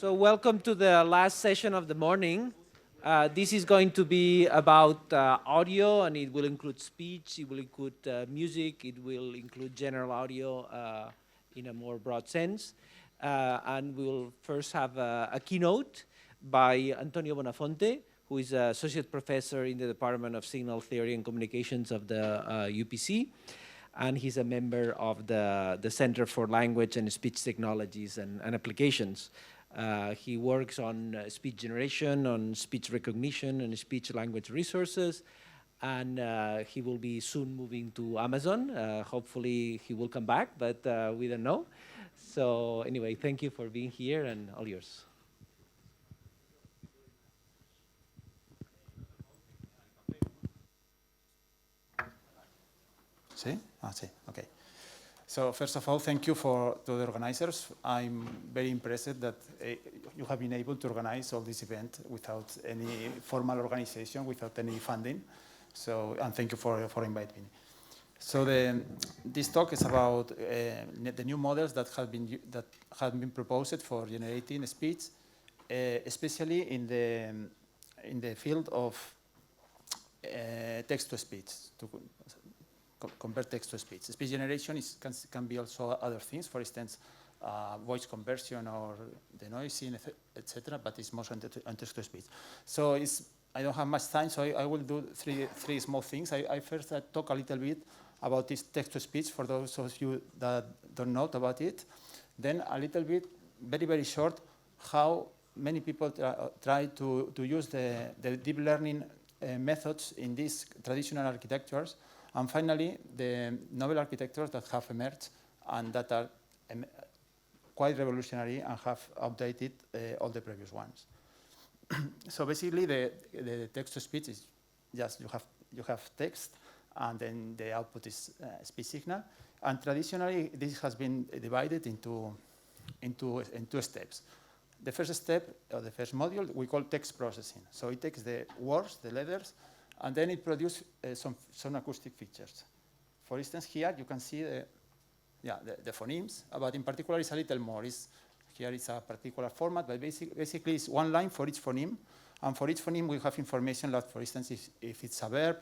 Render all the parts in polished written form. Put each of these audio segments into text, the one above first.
So welcome to the last session of the morning. This is going to be about audio, and it will include speech, it will include music, it will include general audio in a more broad sense. And we'll first have a keynote by Antonio Bonafonte, who is an associate professor in the Department of Signal Theory and Communications of the UPC. And he's a member of the Center for Language and Speech Technologies and Applications. He works on speech generation, on speech recognition, and speech language resources. And he will be soon moving to Amazon. Hopefully he will come back, but we don't know. So anyway, thank you for being here, and all yours. Sí? Sí, okay. So first of all, thank you to the organizers. I'm very impressed that you have been able to organize all this event without any formal organization, without any funding. So, and thank you for inviting me. So this talk is about the new models that have been proposed for generating speech, especially in the field of text-to-speech. Convert text to speech. Speech generation can be also other things, for instance, voice conversion or denoising, etc. But it's most on text to speech. So I don't have much time, so I will do three small things. I first talk a little bit about this text to speech for those of you that don't know about it. Then a little bit, very, very short, how many people try to use the deep learning methods in these traditional architectures. And finally, the novel architectures that have emerged and that are quite revolutionary and have updated all the previous ones. So basically, the text-to-speech is just you have text, and then the output is speech signal. And traditionally, this has been divided into two steps. The first step, or the first module, we call text processing. So it takes the words, the letters, and then it produces some acoustic features. For instance, here you can see the phonemes, but in particular it's a little more. Here it's a particular format, but basically it's one line for each phoneme. And for each phoneme we have information like, for instance, if it's a verb,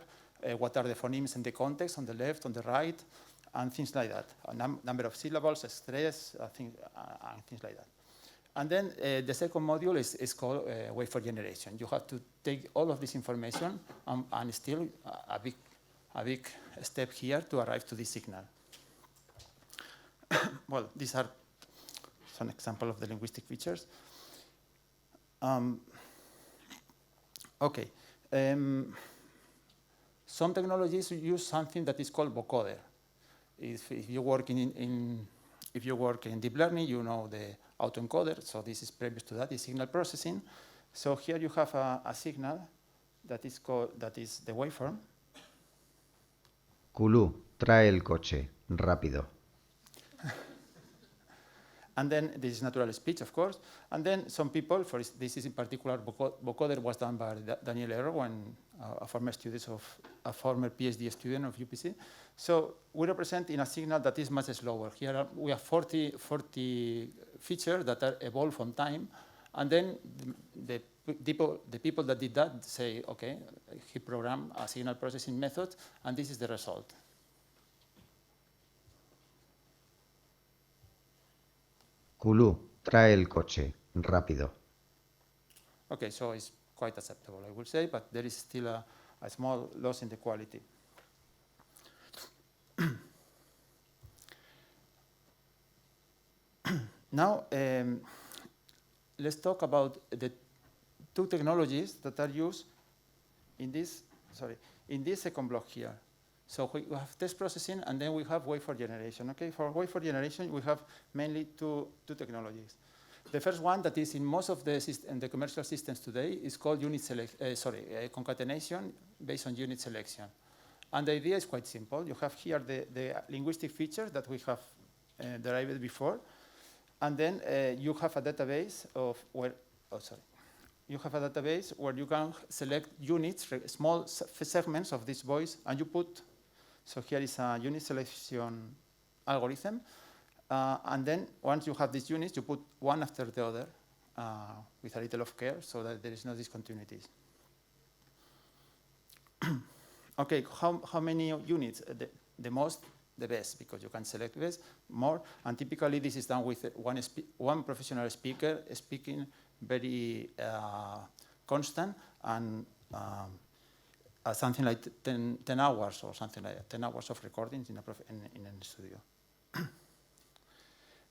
what are the phonemes in the context, on the left, on the right, and things like that. A number of syllables, stress, and things like that. And then the second module is called waveform generation. You have to take all of this information and still a big step here to arrive to this signal. Well, these are some examples of the linguistic features. Okay. Some technologies use something that is called vocoder. If you work if you work in deep learning, you know the autoencoder, so this is previous to that, is signal processing. So here you have a signal that is the waveform. Kulú, trae el coche, rápido. And then this is natural speech, of course. And then some people, this is in particular, vocoder was done by Daniel Erro, a former PhD student of UPC. So we represent in a signal that is much slower. Here we have 40 features that are evolved from time. And then the people that did that say, okay, he programmed a signal processing method, and this is the result. Kulú, trae el coche, rápido. Okay, so it's quite acceptable, I would say, but there is still a small loss in the quality. Now, let's talk about the two technologies that are used in this second block here. So we have text processing, and then we have waveform generation. Okay, for waveform generation, we have mainly two technologies. The first one that is in most of the commercial systems today is called concatenation based on unit selection. And the idea is quite simple. You have here the linguistic features that we have derived before, and then you have a database where you can select units, small segments of this voice, and you put. So here is a unit selection algorithm. And then once you have these units, you put one after the other. with a little of care so that there is no discontinuities. Okay, how many units? The most, the best, because you can select best, more, and typically this is done with one professional speaker speaking very constant and something like 10 hours or something like that, 10 hours of recordings in a studio.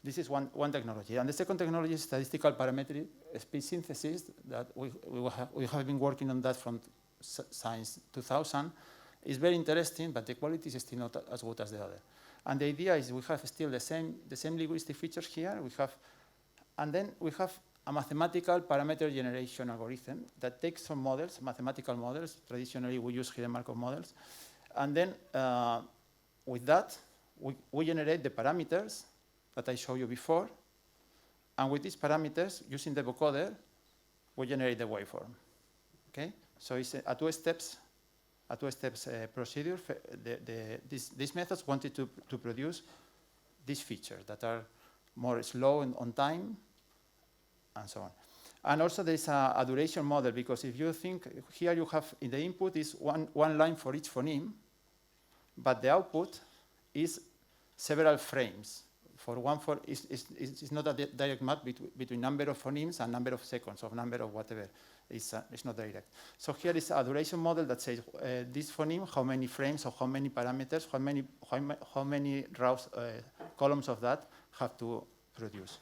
This is one technology. And the second technology is statistical parametric speech synthesis that we have been working on that from since 2000. It's very interesting, but the quality is still not as good as the other. And the idea is we have still the same linguistic features here. And then we have a mathematical parameter generation algorithm that takes some models, mathematical models. Traditionally, we use hidden Markov models. And then with that, we generate the parameters that I showed you before. And with these parameters, using the vocoder, we generate the waveform. Okay? So it's a two steps procedure. These methods wanted to produce these features that are more slow on time, and so on. And also there is a duration model, because if you think here you have in the input is one line for each phoneme, but the output is several frames. It's not a direct map between number of phonemes and number of seconds or number of whatever. It's not direct. So here is a duration model that says this phoneme, how many frames or how many parameters, how many rows, columns of that have to produce.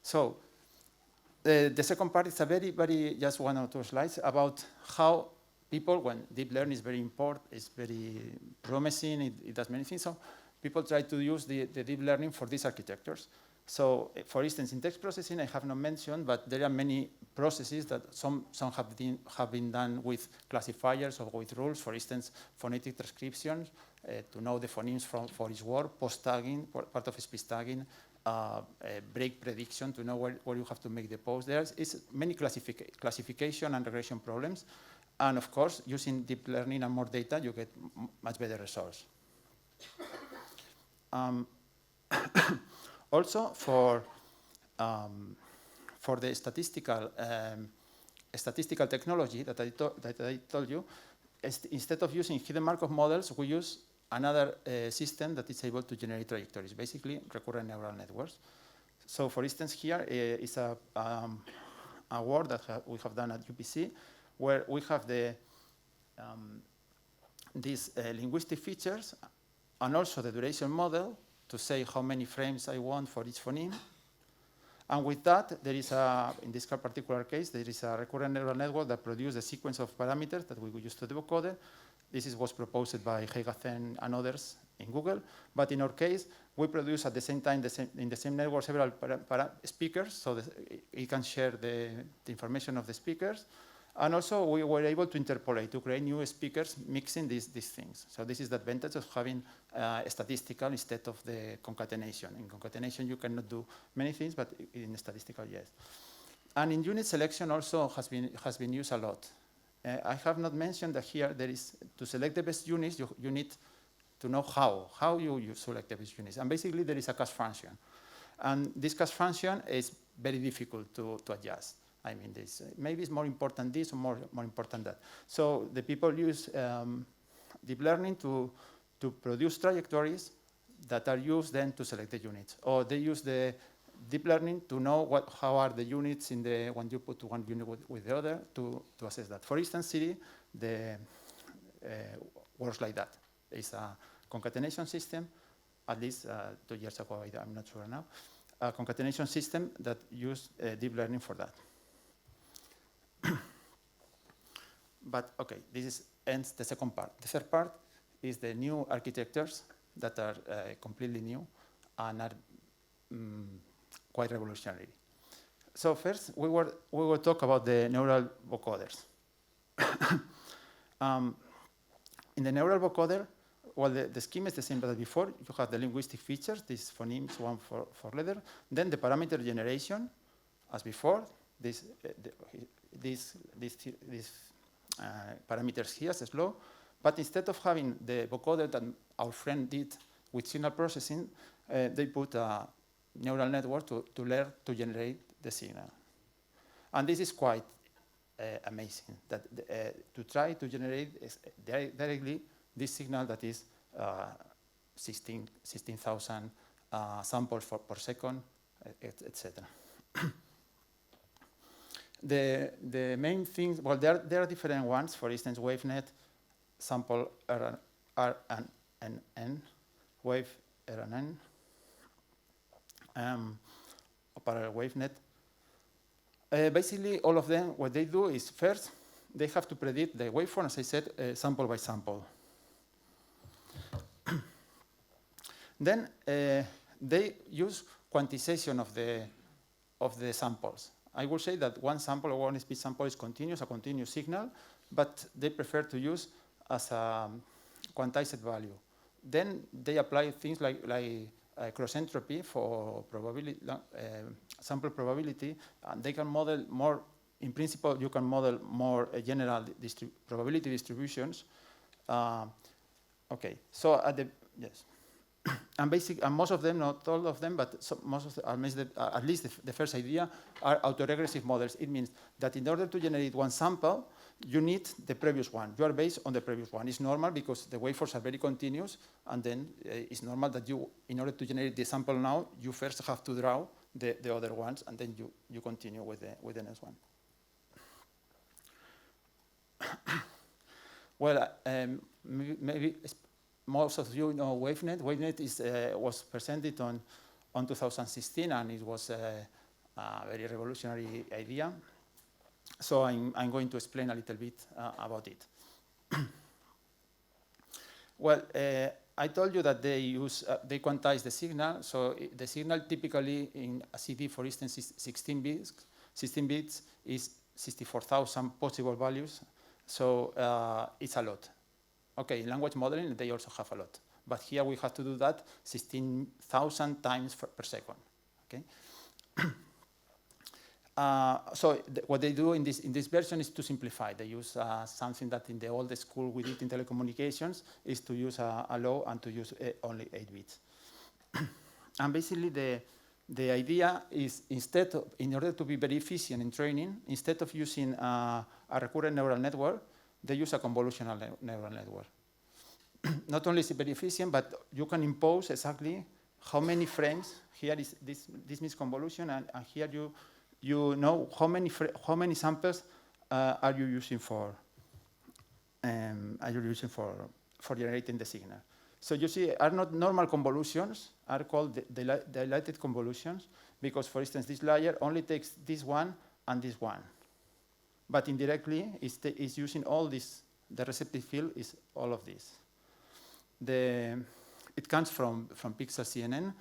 So the second part is a very just one or two slides about how people, when deep learning is very important, it's very promising, it does many things. So people try to use the deep learning for these architectures. So for instance, in text processing, I have not mentioned, but there are many processes that some have been done with classifiers or with rules. For instance, phonetic transcription, to know the phonemes for each word, post-tagging, part of speech tagging, break prediction, to know where you have to make the pause. There's many classification and regression problems. And of course, using deep learning and more data, you get much better results. Also, for the statistical technology that I told you, instead of using hidden Markov models, we use another system that is able to generate trajectories, basically recurrent neural networks. So, for instance, here is a work that we have done at UPC, where we have these linguistic features and also the duration model to say how many frames I want for each phoneme. And with that, there is in this particular case, there is a recurrent neural network that produces a sequence of parameters that we will use to the vocoder. This was proposed by Heigathen and others in Google. But in our case, we produce at the same time, in the same network, several speakers, so that it can share the information of the speakers. And also, we were able to interpolate, to create new speakers mixing these things. So this is the advantage of having statistical instead of the concatenation. In concatenation, you cannot do many things, but in statistical, yes. And in unit selection also has been used a lot. I have not mentioned that here there is, to select the best units, you need to know how you select the best units. And basically, there is a cast function. And this cast function is very difficult to adjust. I mean, maybe it's more important this or more important that. So the people use deep learning to produce trajectories that are used then to select the units. Or they use the deep learning to know how are the units when you put one unit with the other to assess that. For instance, Siri works like that. It's a concatenation system, at least 2 years ago, I'm not sure now, a concatenation system that used deep learning for that. But okay, this ends the second part. The third part is the new architectures that are completely new and are quite revolutionary. So first, we will talk about the neural vocoders. In the neural vocoder, well, the scheme is the same as before. You have the linguistic features, these phonemes, one for letter. Then the parameter generation, as before. These parameters here, slow. But instead of having the vocoder that our friend did with signal processing, they put neural network to learn to generate the signal. And this is quite amazing, that to try to generate directly this signal that is 16,000 samples per second, etc. The main things, well, there are different ones. For instance, Wavenet, sample RNN, wave RNN, parallel Wavenet. Basically, all of them, what they do is first, they have to predict the waveform, as I said, sample by sample. Then they use quantization of the samples. I will say that one sample or one speech sample is continuous, a continuous signal, but they prefer to use as a quantized value. Then they apply things like cross entropy for probability, sample probability, and they can model more. In principle, you can model more general probability distributions. Okay, so yes. And most of them, not all of them, but most of them, at least the first idea, are autoregressive models. It means that in order to generate one sample, you need the previous one. You are based on the previous one. It's normal because the waveforms are very continuous, and then it's normal that you, in order to generate the sample now, you first have to draw the other ones, and then you continue with the next one. Well, maybe most of you know Wavenet. Wavenet was presented on 2016, and it was a very revolutionary idea. So I'm going to explain a little bit about it. Well, I told you that they quantize the signal. So the signal typically in a CD, for instance, is 16 bits. 16 bits is 64,000 possible values. So it's a lot. Okay, in language modeling, they also have a lot. But here we have to do that 16,000 times per second. Okay. So what they do in this version is to simplify. They use something that in the old school we did in telecommunications, is to use a low and to use only 8 bits. And basically the idea is, in order to be very efficient in training, instead of using a recurrent neural network, they use a convolutional neural network. Not only is it very efficient, but you can impose exactly how many frames. Here is this means convolution, and here you know how many samples are you using for generating the signal. So you see, are not normal convolutions, are called dilated convolutions, because, for instance, this layer only takes this one and this one. But indirectly, it's using all this. The receptive field is all of this. It comes from Pixel CNN.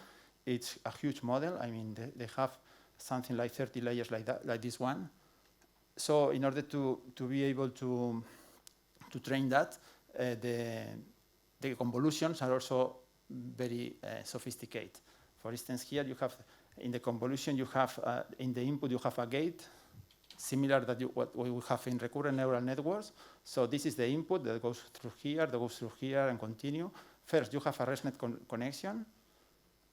It's a huge model. I mean, they have something like 30 layers like that, like this one. So in order to be able to train that, the convolutions are also very sophisticated. For instance, here you have, in the convolution, you have, in the input, you have a gate, similar that what we have in recurrent neural networks. So this is the input that goes through here, and continue. First, you have a ResNet connection.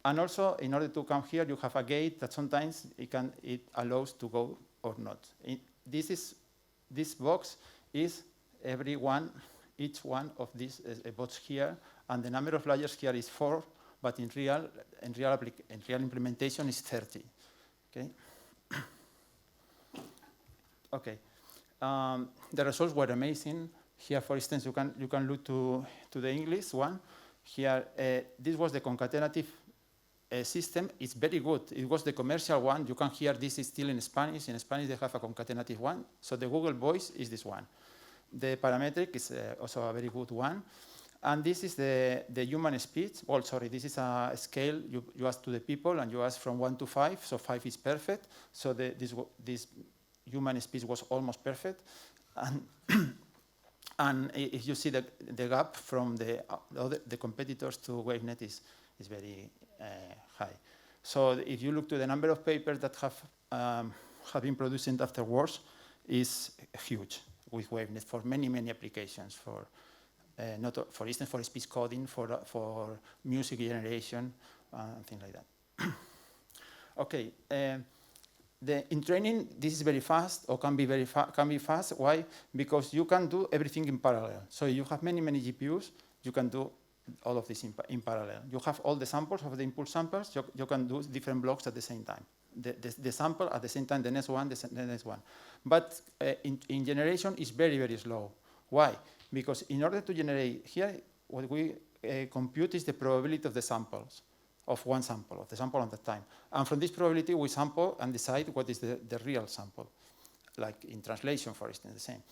And also, in order to come here, you have a gate that sometimes it allows to go or not. This box is each one of these bots here, and the number of layers here is 4, but in real implementation is 30. Okay. Okay. The results were amazing. Here, for instance, you can look to the English one. Here, this was the concatenative system. It's very good. It was the commercial one. You can hear this is still in Spanish. In Spanish, they have a concatenative one. So the Google Voice is this one. The parametric is also a very good one. And this is the human speech. Well, sorry, this is a scale you ask to the people, and you ask from 1 to 5. So 5 is perfect. So this human speech was almost perfect. And if you see the gap from the competitors to Wavenet is very high. So if you look to the number of papers that have been produced afterwards, is huge with Wavenet for many applications. For instance, for speech coding, for music generation, and things like that. Okay. In training, this is very fast, or can be fast. Why? Because you can do everything in parallel. So you have many GPUs. You can do all of this in parallel. You have all the samples of the input samples. You can do different blocks at the same time. The sample at the same time, the next one, the next one. But in generation, it's very slow. Why? Because in order to generate here, what we compute is the probability of the samples, of one sample, of the sample at the time. And from this probability, we sample and decide what is the real sample. Like in translation, for instance, the same.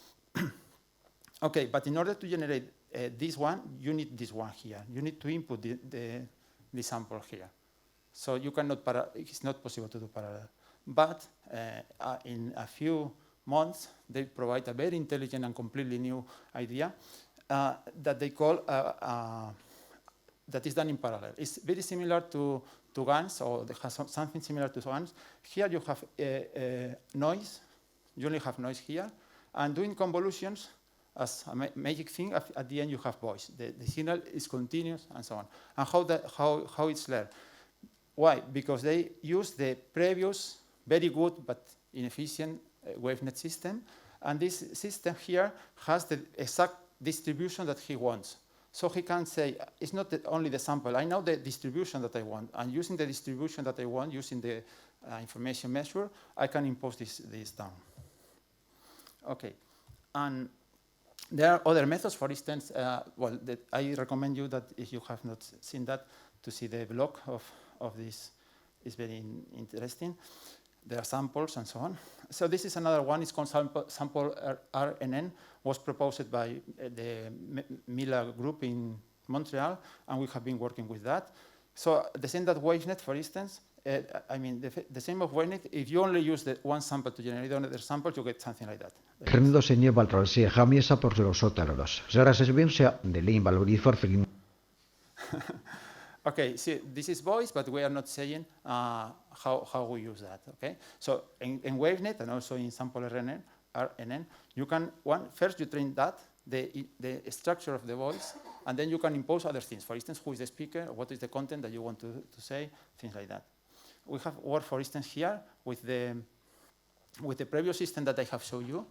Okay, but in order to generate this one, you need this one here. You need to input the sample here. So you cannot, it's not possible to do parallel. But in a few months, they provide a very intelligent and completely new idea that they call, that is done in parallel. It's very similar to GANs, or it has something similar to GANs. Here you have noise. You only have noise here. And doing convolutions, as a magic thing, at the end you have voice. The signal is continuous and so on. And how it's learned? Why? Because they use the previous very good but inefficient Wavenet system, and this system here has the exact distribution that he wants. So he can say, it's not only the sample, I know the distribution that I want, and using the distribution that I want, using the information measure, I can impose this down. Okay, and there are other methods, for instance, I recommend you that if you have not seen that, to see the blog of this. Is very interesting. There are samples and so on. So this is another one. It's called sample RNN. Was proposed by the Mila group in Montreal, and we have been working with that. So the same that Wavenet, for instance. I mean, the same of Wavenet. If you only use the one sample to generate another sample, you get something like that. Rendo segné valtrol se hamiesa por los otros. Zara se bien se de lin valori for film. Okay, see, this is voice, but we are not saying how we use that, okay? So in Wavenet and also in sample RNN, you can, first you train that, the structure of the voice, and then you can impose other things. For instance, who is the speaker, what is the content that you want to say, things like that. We have worked, for instance, here with the previous system that I have shown you,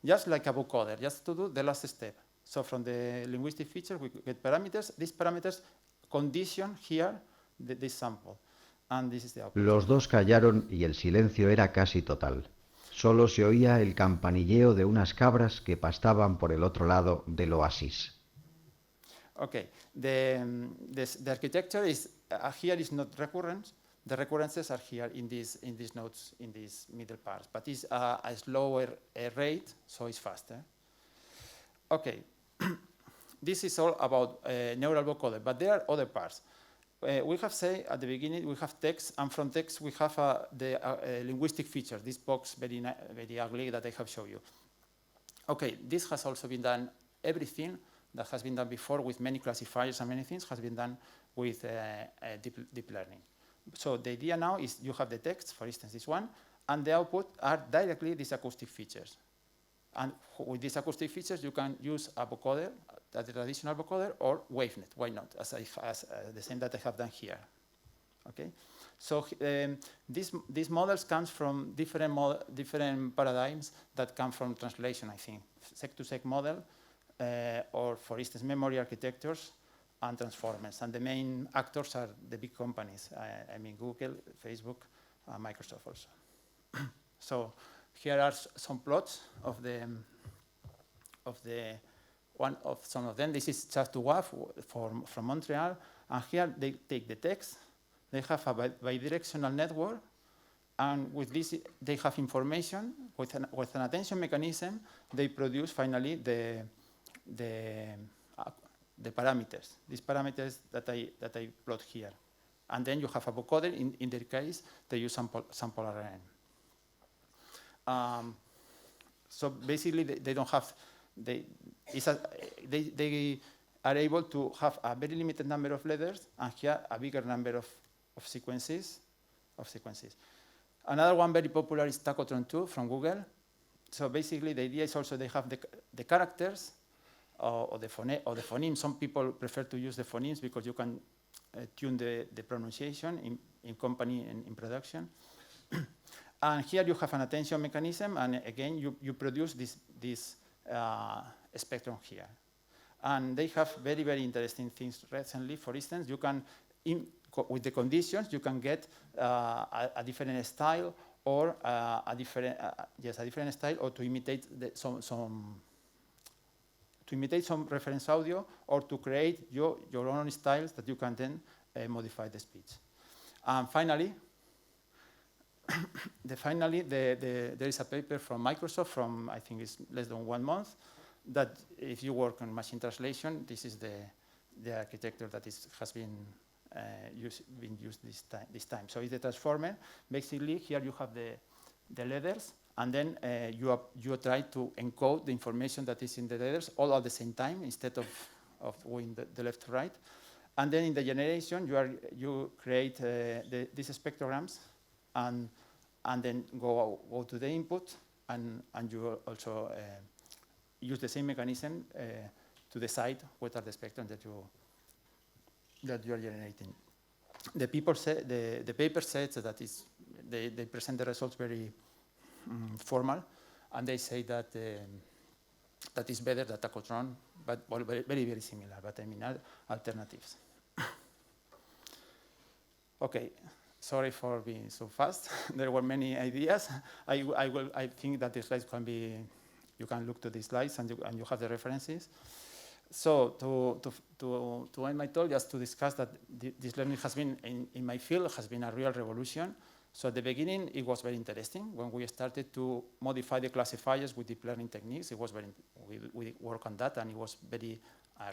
just like a vocoder, just to do the last step. So from the linguistic feature, we get parameters. These parameters condition here this sample, and this is the output. Los dos callaron y el silencio era casi total. Solo se oía el campanilleo de unas cabras que pastaban por el otro lado del oasis. Okay, the architecture is here is not recurrent. The recurrences are here in these nodes, in these middle parts, but it's a slower rate, so it's faster. Okay. This is all about neural vocoder, but there are other parts. We have said at the beginning we have text, and from text we have the linguistic feature, this box very ugly that I have shown you. Okay, this has also been done, everything that has been done before with many classifiers and many things has been done with deep learning. So the idea now is you have the text, for instance this one, and the output are directly these acoustic features. And with these acoustic features you can use a vocoder, a traditional vocoder, or Wavenet. Why not? As the same that I have done here. Okay. So these models come from different paradigms that come from translation. I think sec-to-sec model, or for instance memory architectures and transformers. And the main actors are the big companies. I mean Google, Facebook, Microsoft also. So here are some plots of some of them. This is Chat2WAF from Montreal, and here they take the text. They have a bidirectional network, and with this they have information. With an attention mechanism, they produce finally the parameters. These parameters that I plot here, and then you have a vocoder. In their case, they use sample RNN. So basically, they don't have. They are able to have a very limited number of letters, and here a bigger number of sequences. Another one very popular is Tacotron 2 from Google. So basically, the idea is also they have the characters or the phonemes. Some people prefer to use the phonemes because you can tune the pronunciation in company and in production. And here you have an attention mechanism, and again, you produce this spectrum here. And they have very, very interesting things recently. For instance, you can, with the conditions, you can get a different style, or a different style, or to imitate some reference audio, or to create your own styles that you can then modify the speech. And finally, there is a paper from Microsoft from, I think it's less than 1 month, that if you work on machine translation, this is the architecture that has been used this time. So it's the transformer. Basically, here you have the letters, and then you try to encode the information that is in the letters all at the same time instead of going the left to right. And then in the generation, you create these spectrograms, and then go to the input, and you also use the same mechanism to decide what are the spectrum that you are generating. The paper says that they present the results very formal, and they say that that is better than tachotron, but well, very, very similar. But I mean alternatives. Okay. Sorry for being so fast. There were many ideas. I think that the slides can be, you can look to these slides and you have the references. So to end my talk, just to discuss that this learning has been, in my field, has been a real revolution. So at the beginning, it was very interesting. When we started to modify the classifiers with deep learning techniques, it was we worked on that, and it was very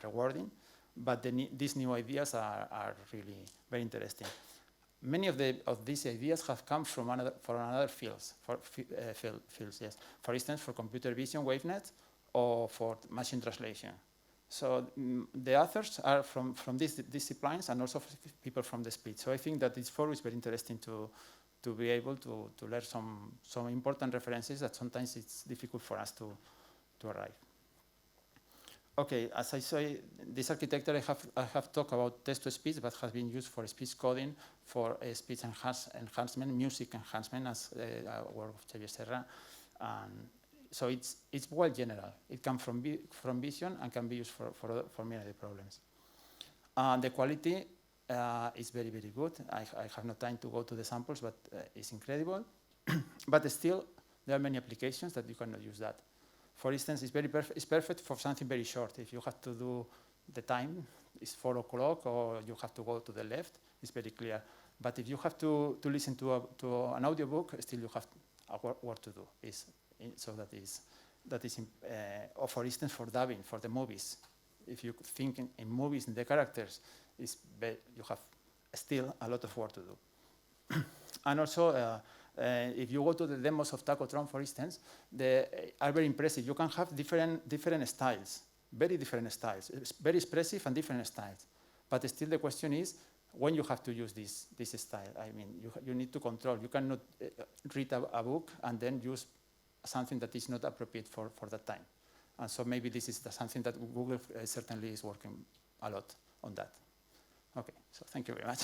rewarding. But these new ideas are really very interesting. Many of these ideas have come from another fields, yes. For instance, for computer vision, Wavenet, or for machine translation. So the authors are from these disciplines, and also people from the speech. So I think that this forum is very interesting to be able to learn some important references that sometimes it's difficult for us to arrive. Okay, as I say, this architecture I have talked about text-to-speech, but has been used for speech coding, for speech enhancement, music enhancement, as a work of Xavier Serra. And so it's well general. It comes from vision and can be used for many other problems. The quality is very, very good. I have no time to go to the samples, but it's incredible. But still, there are many applications that you cannot use that. For instance, it's perfect for something very short. If you have to do the time, it's 4 o'clock, or you have to go to the left, it's very clear. But if you have to listen to an audiobook, still you have work to do. So that is or for instance, for dubbing, for the movies. If you think in movies, in the characters, you have still a lot of work to do. And also, if you go to the demos of tachotron, for instance, they are very impressive. You can have different styles, very different styles, very expressive and different styles. But still the question is, when you have to use this style. I mean, you need to control. You cannot read a book and then use something that is not appropriate for that time. And so maybe this is something that Google certainly is working a lot on that. Okay, so thank you very much.